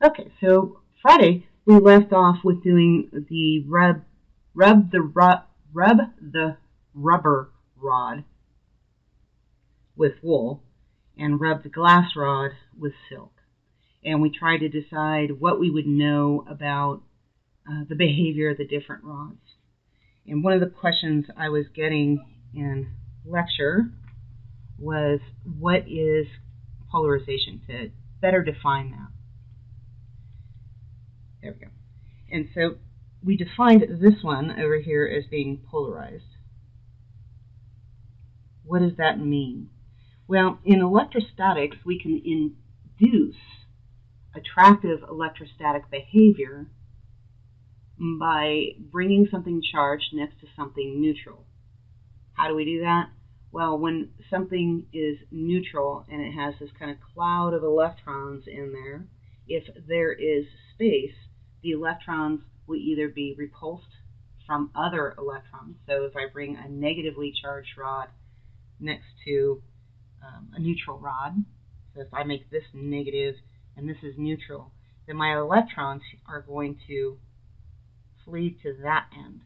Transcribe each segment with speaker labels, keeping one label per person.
Speaker 1: Okay, so Friday we left off with doing the rub the rubber rod with wool and rub the glass rod with silk. And we tried to decide what we would know about the behavior of the different rods. And one of the questions I was getting in lecture was, what is polarization, to better define that. There we go. And so we defined this one over here as being polarized. What does that mean? Well, in electrostatics, we can induce attractive electrostatic behavior by bringing something charged next to something neutral. How do we do that? Well, when something is neutral and it has this kind of cloud of electrons in there, if there is space, the electrons will either be repulsed from other electrons. So if I bring a negatively charged rod next to a neutral rod, so if I make this negative and this is neutral, then my electrons are going to flee to that end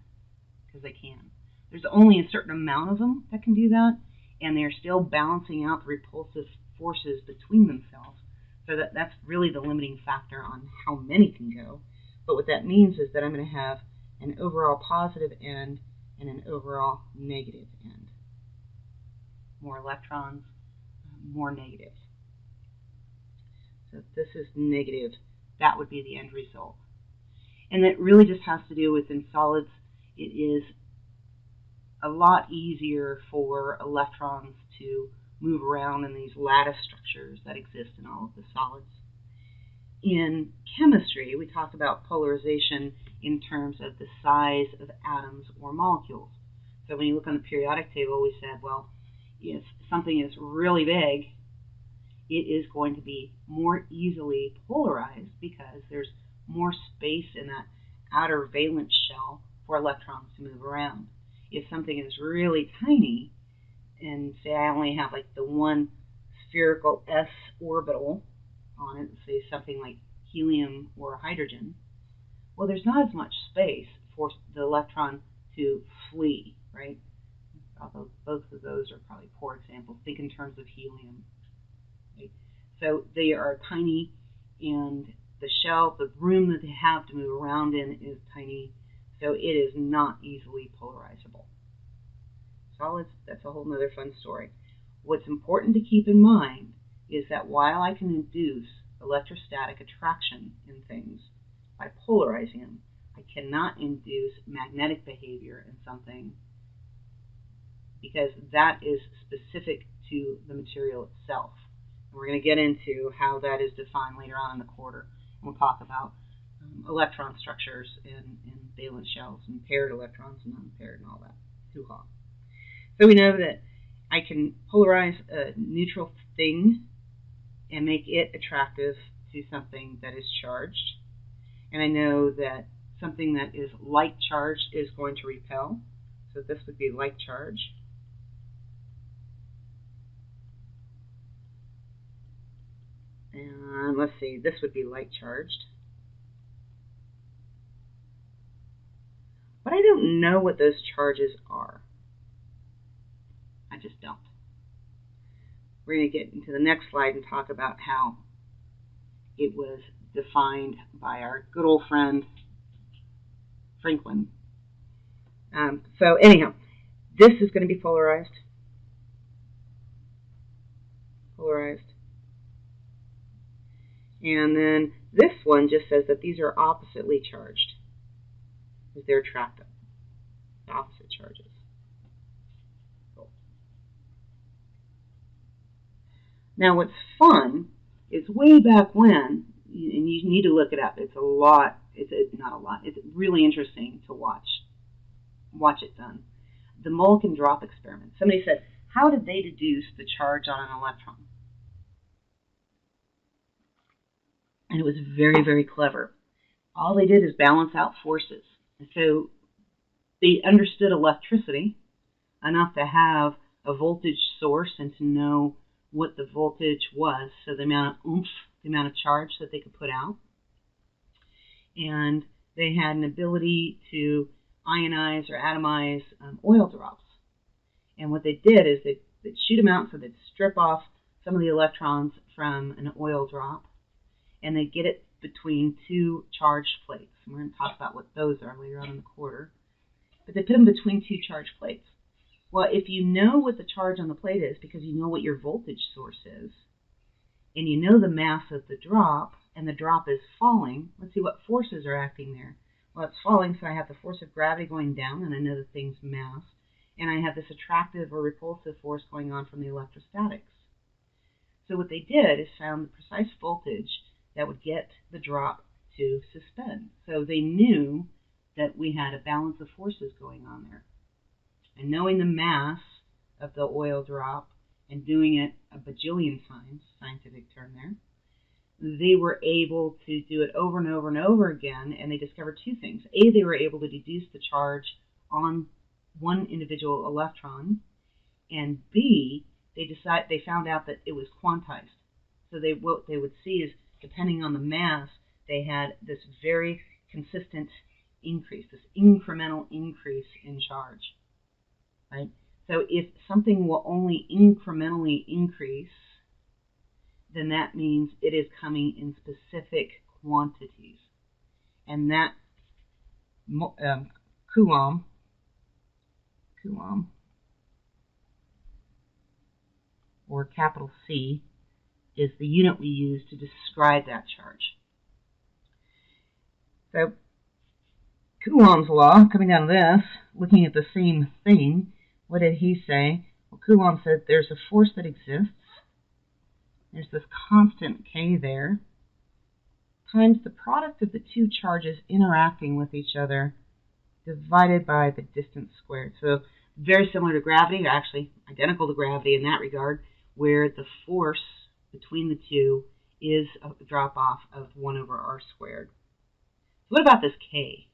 Speaker 1: because they can. There's only a certain amount of them that can do that, and they're still balancing out the repulsive forces between themselves. So that's really the limiting factor on how many can go. But what that means is that I'm going to have an overall positive end and an overall negative end. More electrons, more negatives. So if this is negative, that would be the end result. And that really just has to do with, in solids, it is a lot easier for electrons to move around in these lattice structures that exist in all of the solids. In chemistry, we talked about polarization in terms of the size of atoms or molecules. So when you look on the periodic table, we said, well, if something is really big, it is going to be more easily polarized because there's more space in that outer valence shell for electrons to move around. If something is really tiny, and say I only have like the one spherical s orbital on it, say something like helium or hydrogen, well, there's not as much space for the electron to flee, right? Although both of those are probably poor examples. Think in terms of helium. Right? So they are tiny, and the shell, the room that they have to move around in is tiny, so it is not easily polarizable. Solids, that's a whole other fun story. What's important to keep in mind is that while I can induce electrostatic attraction in things by polarizing them, I cannot induce magnetic behavior in something because that is specific to the material itself. And we're going to get into how that is defined later on in the quarter. We'll talk about electron structures in valence shells and paired electrons and unpaired and all that. Hoo-ha. So we know that I can polarize a neutral thing and make it attractive to something that is charged. And I know that something that is light charged is going to repel. So this would be light charge. And let's see, this would be light charged. But I don't know what those charges are. I just don't. We're going to get into the next slide and talk about how it was defined by our good old friend Franklin. So anyhow, this is going to be polarized. Polarized. And then this one just says that these are oppositely charged, because they're attractive. The opposite charges. Cool. Now what's fun is way back when, and you need to look it up, it's a lot, not a lot, it's really interesting to watch it done. The Mulliken drop experiment. Somebody said, how did they deduce the charge on an electron? And it was very, very clever. All they did is balance out forces. And so they understood electricity enough to have a voltage source and to know what the voltage was, so the amount of oomph, the amount of charge that they could put out. and they had an ability to ionize or atomize oil drops. And what they did is they'd shoot them out, so they'd strip off some of the electrons from an oil drop, and they'd get it between two charged plates. And we're going to talk about what those are later on in the quarter. But they put them between two charged plates. Well, if you know what the charge on the plate is, because you know what your voltage source is, and you know the mass of the drop, and the drop is falling, let's see what forces are acting there. Well, it's falling, so I have the force of gravity going down, and I know the thing's mass, and I have this attractive or repulsive force going on from the electrostatics. So what they did is found the precise voltage that would get the drop to suspend. So they knew that we had a balance of forces going on there. And knowing the mass of the oil drop and doing it a bajillion times, scientific term there, they were able to do it over and over and over again, and they discovered two things. A, they were able to deduce the charge on one individual electron, and B, they found out that it was quantized. So what they would see is, depending on the mass, they had this very consistent increase, this incremental increase in charge. Right? So if something will only incrementally increase, then that means it is coming in specific quantities. And that Coulomb, or capital C, is the unit we use to describe that charge. So Kuans Law, coming down this, looking at the same thing, what did he say? Well, Coulomb said there's a force that exists. There's this constant K there, times the product of the two charges interacting with each other, divided by the distance squared. So very similar to gravity, actually identical to gravity in that regard, where the force between the two is a drop-off of 1 over r squared. So what about this K?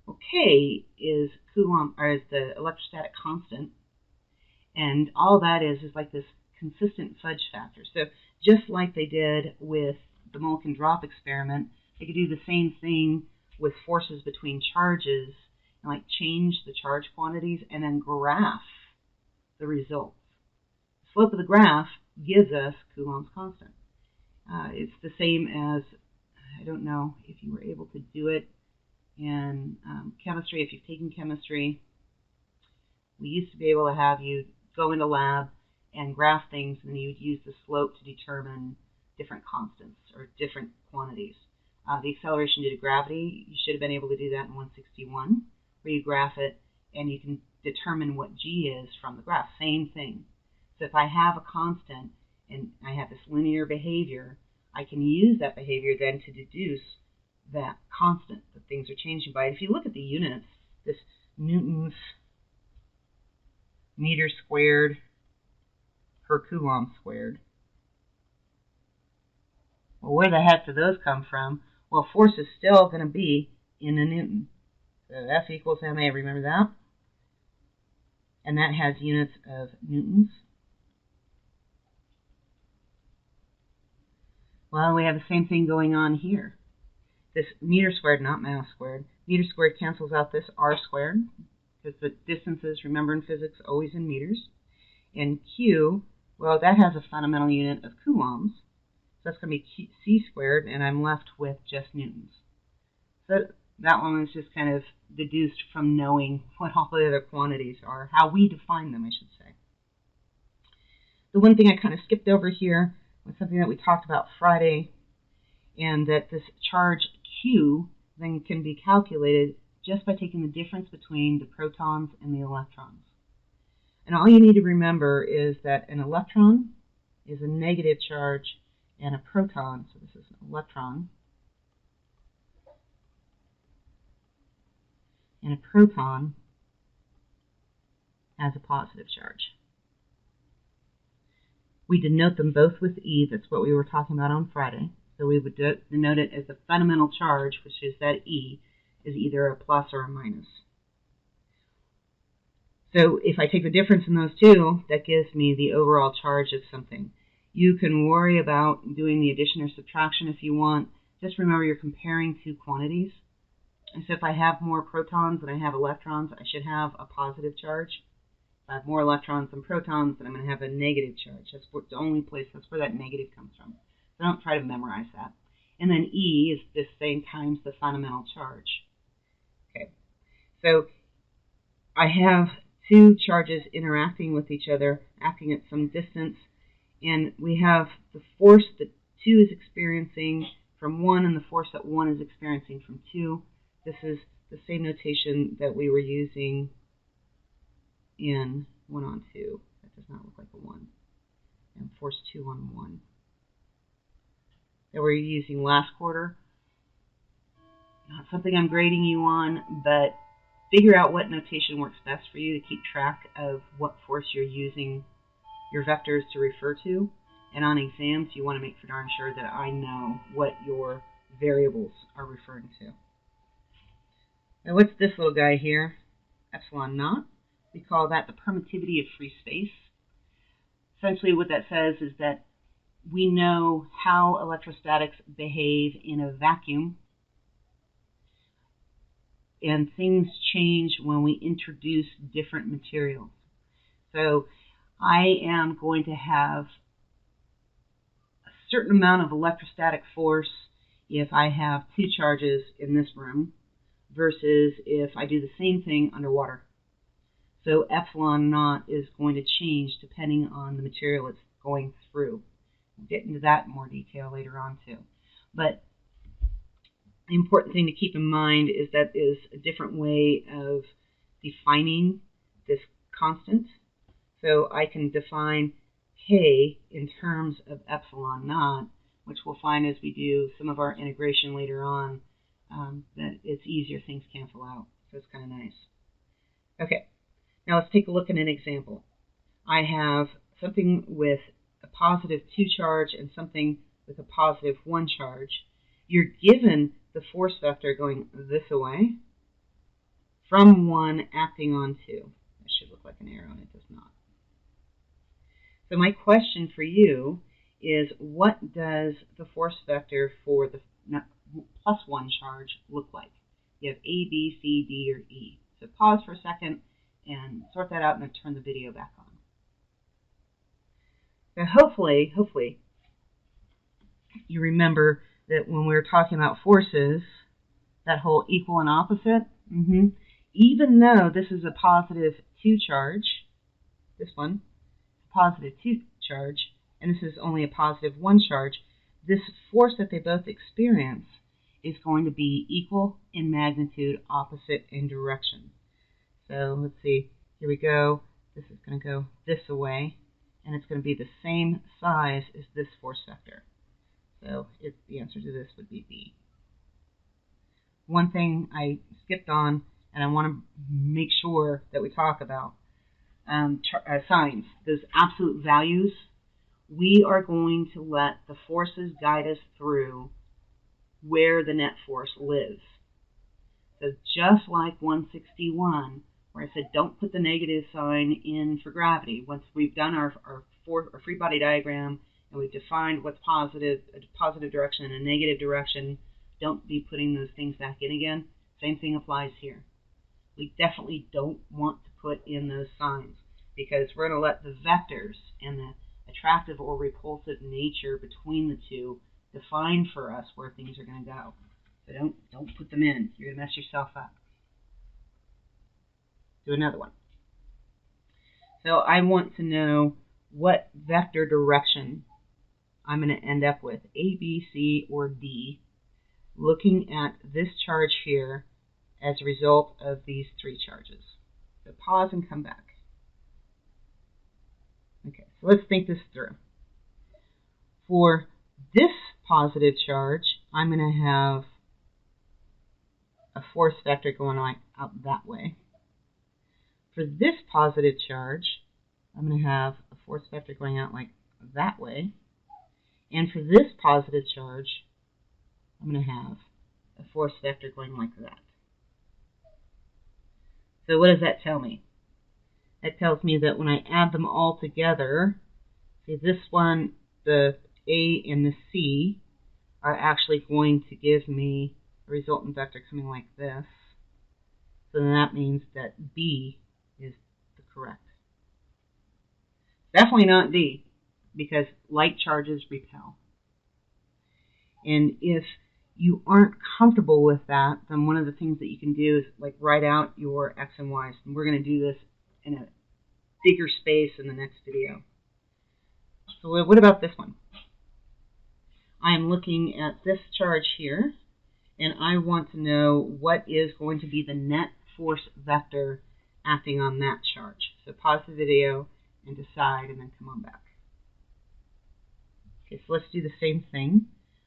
Speaker 1: Well, K is Coulomb, or is the electrostatic constant, and all that is like this consistent fudge factor. So just like they did with the molten drop experiment, they could do the same thing with forces between charges, and like change the charge quantities and then graph the results. The slope of the graph gives us Coulomb's constant. It's the same as, I don't know if you were able to do it in chemistry. If you've taken chemistry, we used to be able to have you go into lab and graph things, and then you'd use the slope to determine different constants or different quantities. The acceleration due to gravity, you should have been able to do that in 161, where you graph it and you can determine what g is from the graph. Same thing. So if I have a constant and I have this linear behavior, I can use that behavior then to deduce that constant that things are changing by. If you look at the units, this newtons meter squared per coulomb squared. Well, where the heck do those come from? Well, force is still going to be in a newton. So F equals ma, remember that? And that has units of newtons. Well, we have the same thing going on here. This meter squared, not mass squared. Meter squared cancels out this r squared, because the distances, remember in physics, always in meters. And Q, well, that has a fundamental unit of coulombs. So that's going to be c squared, and I'm left with just newtons. So that one was just kind of deduced from knowing what all the other quantities are, how we define them, I should say. The one thing I kind of skipped over here was something that we talked about Friday, and that this charge Q then can be calculated just by taking the difference between the protons and the electrons. And all you need to remember is that an electron is a negative charge, and a proton, so this is an electron, and a proton has a positive charge. We denote them both with E. That's what we were talking about on Friday. So we would denote it as the fundamental charge, which is that E is either a plus or a minus. So if I take the difference in those two, that gives me the overall charge of something. You can worry about doing the addition or subtraction if you want, just remember you're comparing two quantities. And so if I have more protons than I have electrons, I should have a positive charge. If I have more electrons than protons, then I'm going to have a negative charge. That's the only place, that's where that negative comes from. So don't try to memorize that. And then E is this thing times the fundamental charge. Okay, so I have two charges interacting with each other, acting at some distance, and we have the force that 2 is experiencing from 1 and the force that 1 is experiencing from 2. This is the same notation that we were using in 1 on 2. That does not look like a 1. And force 2 on 1. That we're using last quarter. Not something I'm grading you on, but figure out what notation works best for you to keep track of what force you're using your vectors to refer to. And on exams, you want to make for darn sure that I know what your variables are referring to. Now what's this little guy here? Epsilon naught. We call that the permittivity of free space. Essentially what that says is that we know how electrostatics behave in a vacuum, and things change when we introduce different materials. So I am going to have a certain amount of electrostatic force if I have two charges in this room versus if I do the same thing underwater. So epsilon naught is going to change depending on the material it's going through. We'll get into that in more detail later on too. But the important thing to keep in mind is that is a different way of defining this constant. So I can define K in terms of epsilon naught, which we'll find as we do some of our integration later on, that it's easier, things cancel out. So it's kind of nice. Okay, now let's take a look at an example. I have something with a positive 2 charge and something with a positive 1 charge. You're given the force vector going this way from 1 acting on 2. That should look like an arrow, and it does not. So my question for you is, what does the force vector for the plus 1 charge look like? You have A, B, C, D, or E. So pause for a second and sort that out, and then turn the video back on. So hopefully you remember that when we were talking about forces, that whole equal and opposite, even though this is a positive 2 charge, this one, positive 2 charge, and this is only a positive 1 charge, this force that they both experience is going to be equal in magnitude, opposite in direction. So let's see, here we go. This is going to go this way, and it's going to be the same size as this force vector. So the answer to this would be B. One thing I skipped on, and I want to make sure that we talk about, signs, those absolute values. We are going to let the forces guide us through where the net force lives. So just like 161, where I said don't put the negative sign in for gravity. Once we've done our free body diagram and we've defined what's positive, a positive direction and a negative direction, don't be putting those things back in again. Same thing applies here. We definitely don't want to put in those signs because we're going to let the vectors and the attractive or repulsive nature between the two define for us where things are going to go. So don't put them in. You're going to mess yourself up. Do another one. So I want to know what vector direction I'm going to end up with, A, B, C, or D, looking at this charge here as a result of these 3 charges. So pause and come back. Okay, so let's think this through. For this positive charge, I'm going to have a force vector going out that way. For this positive charge, I'm going to have a force vector going out like that way. And for this positive charge, I'm going to have a force vector going like that. So what does that tell me? That tells me that when I add them all together, see this one, the A and the C, are actually going to give me a resultant vector coming like this. So then that means that B is the correct. Definitely not D, because light charges repel. And if you aren't comfortable with that, then one of the things that you can do is like write out your X and Y's. And we're going to do this in a bigger space in the next video. So what about this one? I am looking at this charge here, and I want to know what is going to be the net force vector acting on that charge. So pause the video and decide, and then come on back. Okay, so let's do the same thing.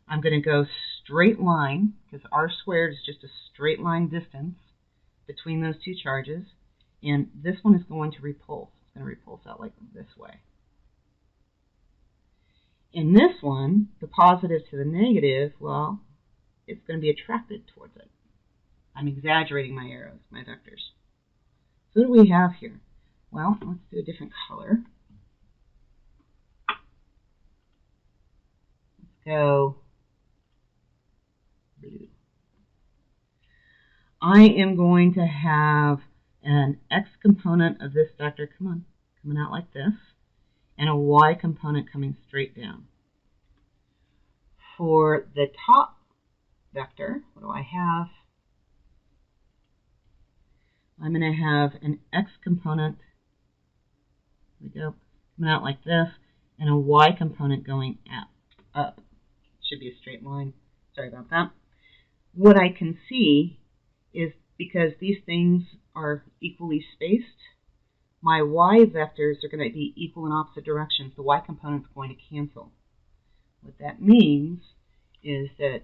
Speaker 1: I'm going to go straight line, because r squared is just a straight line distance between those two charges, and this one is going to repulse. It's going to repulse out like this way. In this one, the positive to the negative, well, it's going to be attracted towards it. I'm exaggerating my arrows, my vectors. So what do we have here? Well, let's do a different color. Let's go blue. I am going to have an x component of this vector, coming out like this, and a y component coming straight down. For the top vector, what do I have? I'm going to have an x component, there we go, coming out like this, and a y component going up. Should be a straight line. Sorry about that. What I can see is, because these things are equally spaced, my y vectors are going to be equal in opposite directions. The y component is going to cancel. What that means is that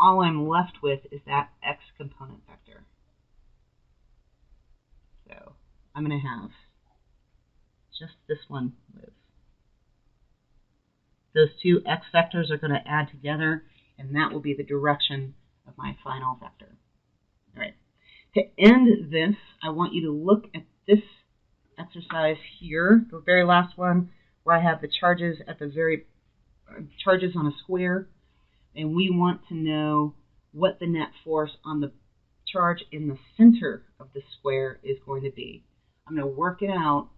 Speaker 1: all I'm left with is that x component vector. So I'm going to have just this one live. Those two x vectors are going to add together, and that will be the direction of my final vector. All right. To end this, I want you to look at this exercise here, the very last one, where I have the charges at the very charges on a square, and we want to know what the net force on the charge in the center of the square is going to be. I'm going to work it out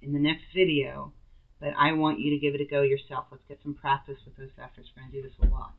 Speaker 1: in the next video, but I want you to give it a go yourself. Let's get some practice with those vectors. We're going to do this a lot.